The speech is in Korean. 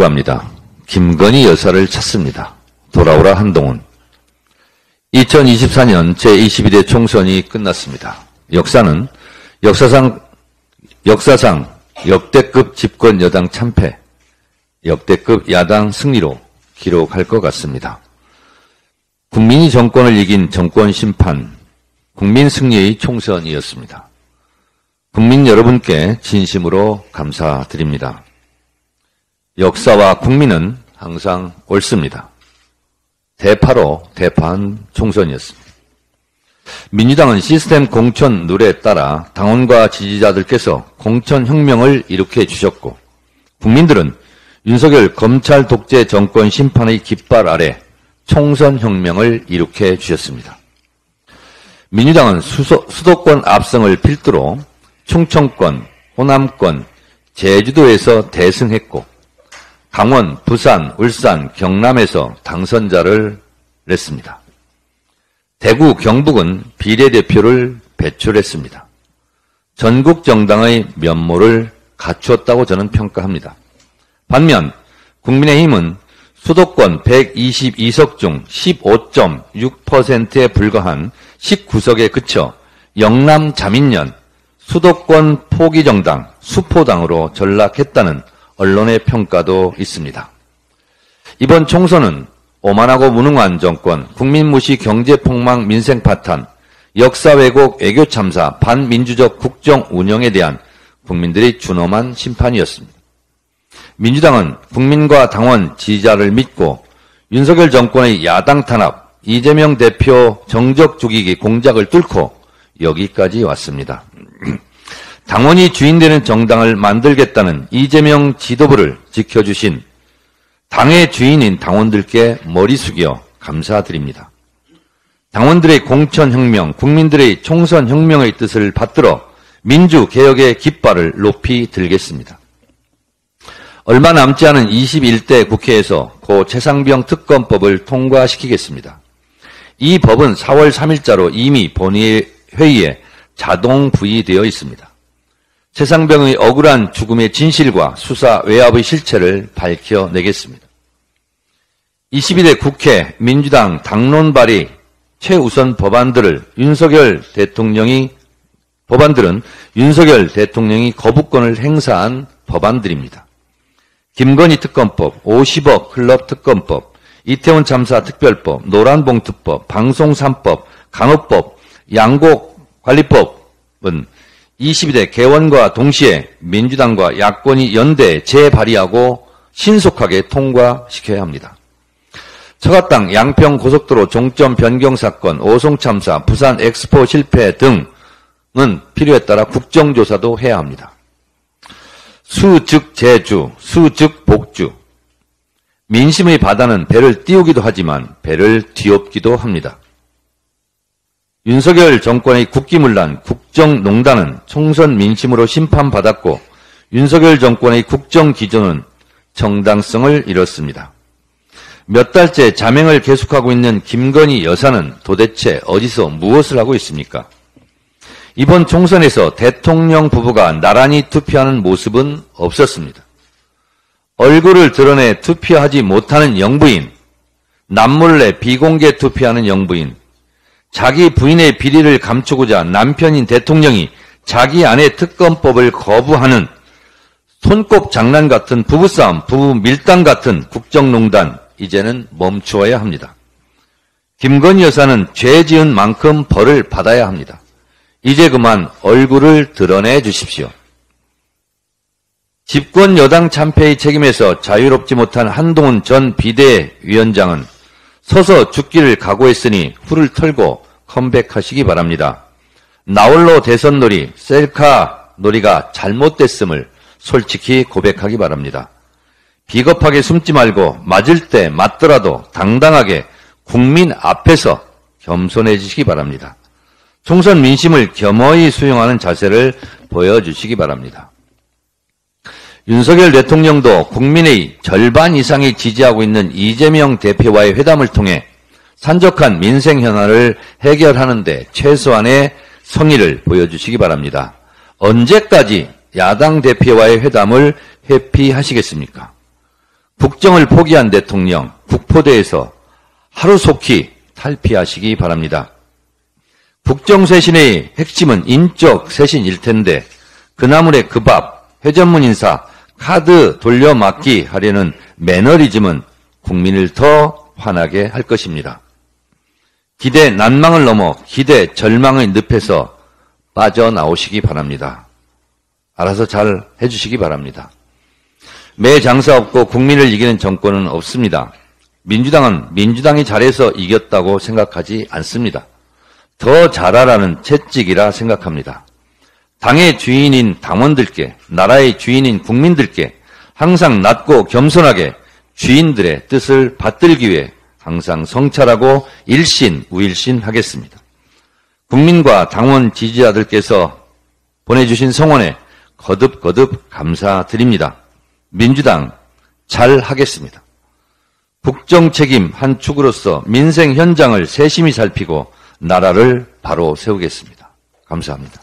촉구합니다. 김건희 여사를 찾습니다. 돌아오라 한동훈. 2024년 제22대 총선이 끝났습니다. 역사상 역대급 집권 여당 참패, 역대급 야당 승리로 기록할 것 같습니다. 국민이 정권을 이긴 정권 심판, 국민 승리의 총선이었습니다. 국민 여러분께 진심으로 감사드립니다. 역사와 국민은 항상 옳습니다. 대파로 대파한 총선이었습니다. 민주당은 시스템 공천 룰에 따라 당원과 지지자들께서 공천혁명을 일으켜 주셨고, 국민들은 윤석열 검찰 독재 정권 심판의 깃발 아래 총선혁명을 일으켜 주셨습니다. 민주당은 수도권 압승을 필두로 충청권, 호남권, 제주도에서 대승했고, 강원, 부산, 울산, 경남에서 당선자를 냈습니다. 대구, 경북은 비례대표를 배출했습니다. 전국 정당의 면모를 갖추었다고 저는 평가합니다. 반면 국민의힘은 수도권 122석 중 15.6%에 불과한 19석에 그쳐 영남 자민련, 수도권 포기정당, 수포당으로 전락했다는 언론의 평가도 있습니다. 이번 총선은 오만하고 무능한 정권, 국민무시 경제폭망 민생파탄, 역사 왜곡 외교 참사, 반민주적 국정 운영에 대한 국민들의 준엄한 심판이었습니다. 민주당은 국민과 당원, 지지자를 믿고 윤석열 정권의 야당 탄압, 이재명 대표 정적 죽이기 공작을 뚫고 여기까지 왔습니다. 당원이 주인되는 정당을 만들겠다는 이재명 지도부를 지켜주신 당의 주인인 당원들께 머리 숙여 감사드립니다. 당원들의 공천혁명, 국민들의 총선혁명의 뜻을 받들어 민주개혁의 깃발을 높이 들겠습니다. 얼마 남지 않은 21대 국회에서 고 최상병 특검법을 통과시키겠습니다. 이 법은 4월 3일자로 이미 본회의에 자동 부의되어 있습니다. 최상병의 억울한 죽음의 진실과 수사 외압의 실체를 밝혀내겠습니다. 22대 국회 민주당 당론 발의 최우선 법안들은 윤석열 대통령이 거부권을 행사한 법안들입니다. 김건희 특검법, 50억 클럽 특검법, 이태원 참사 특별법, 노란봉투법, 방송 3법, 간호법, 양곡관리법은 22대 개원과 동시에 민주당과 야권이 연대 재발의하고 신속하게 통과시켜야 합니다. 처갓당 양평 고속도로 종점 변경 사건, 오송 참사, 부산 엑스포 실패 등은 필요에 따라 국정조사도 해야 합니다. 수 즉 제주, 수 즉 복주. 민심의 바다는 배를 띄우기도 하지만 배를 뒤엎기도 합니다. 윤석열 정권의 국기문란, 국정농단은 총선 민심으로 심판받았고 윤석열 정권의 국정기조는 정당성을 잃었습니다. 몇 달째 자맹을 계속하고 있는 김건희 여사는 도대체 어디서 무엇을 하고 있습니까? 이번 총선에서 대통령 부부가 나란히 투표하는 모습은 없었습니다. 얼굴을 드러내 투표하지 못하는 영부인, 남몰래 비공개 투표하는 영부인, 자기 부인의 비리를 감추고자 남편인 대통령이 자기 아내 특검법을 거부하는 손꼽 장난 같은 부부싸움, 부부 밀당 같은 국정농단, 이제는 멈추어야 합니다. 김건희 여사는 죄 지은 만큼 벌을 받아야 합니다. 이제 그만 얼굴을 드러내 주십시오. 집권 여당 참패의 책임에서 자유롭지 못한 한동훈 전 비대위원장은 서서 죽기를 각오했으니 후를 털고 컴백하시기 바랍니다. 나홀로 대선놀이, 셀카 놀이가 잘못됐음을 솔직히 고백하기 바랍니다. 비겁하게 숨지 말고 맞을 때 맞더라도 당당하게 국민 앞에서 겸손해지시기 바랍니다. 총선 민심을 겸허히 수용하는 자세를 보여주시기 바랍니다. 윤석열 대통령도 국민의 절반 이상이 지지하고 있는 이재명 대표와의 회담을 통해 산적한 민생 현안을 해결하는 데 최소한의 성의를 보여주시기 바랍니다. 언제까지 야당 대표와의 회담을 회피하시겠습니까? 국정을 포기한 대통령, 국포대에서 하루속히 탈피하시기 바랍니다. 국정쇄신의 핵심은 인적 쇄신일 텐데 그나물의 그 밥, 회전문 인사, 카드 돌려막기 하려는 매너리즘은 국민을 더 화나게 할 것입니다. 기대 난망을 넘어 기대 절망의 늪에서 빠져나오시기 바랍니다. 알아서 잘 해주시기 바랍니다. 매 장사 없고 국민을 이기는 정권은 없습니다. 민주당은 민주당이 잘해서 이겼다고 생각하지 않습니다. 더 잘하라는 채찍이라 생각합니다. 당의 주인인 당원들께, 나라의 주인인 국민들께 항상 낮고 겸손하게 주인들의 뜻을 받들기 위해 항상 성찰하고 일신, 우일신 하겠습니다. 국민과 당원 지지자들께서 보내주신 성원에 거듭거듭 감사드립니다. 민주당 잘 하겠습니다. 국정 책임 한 축으로서 민생 현장을 세심히 살피고 나라를 바로 세우겠습니다. 감사합니다.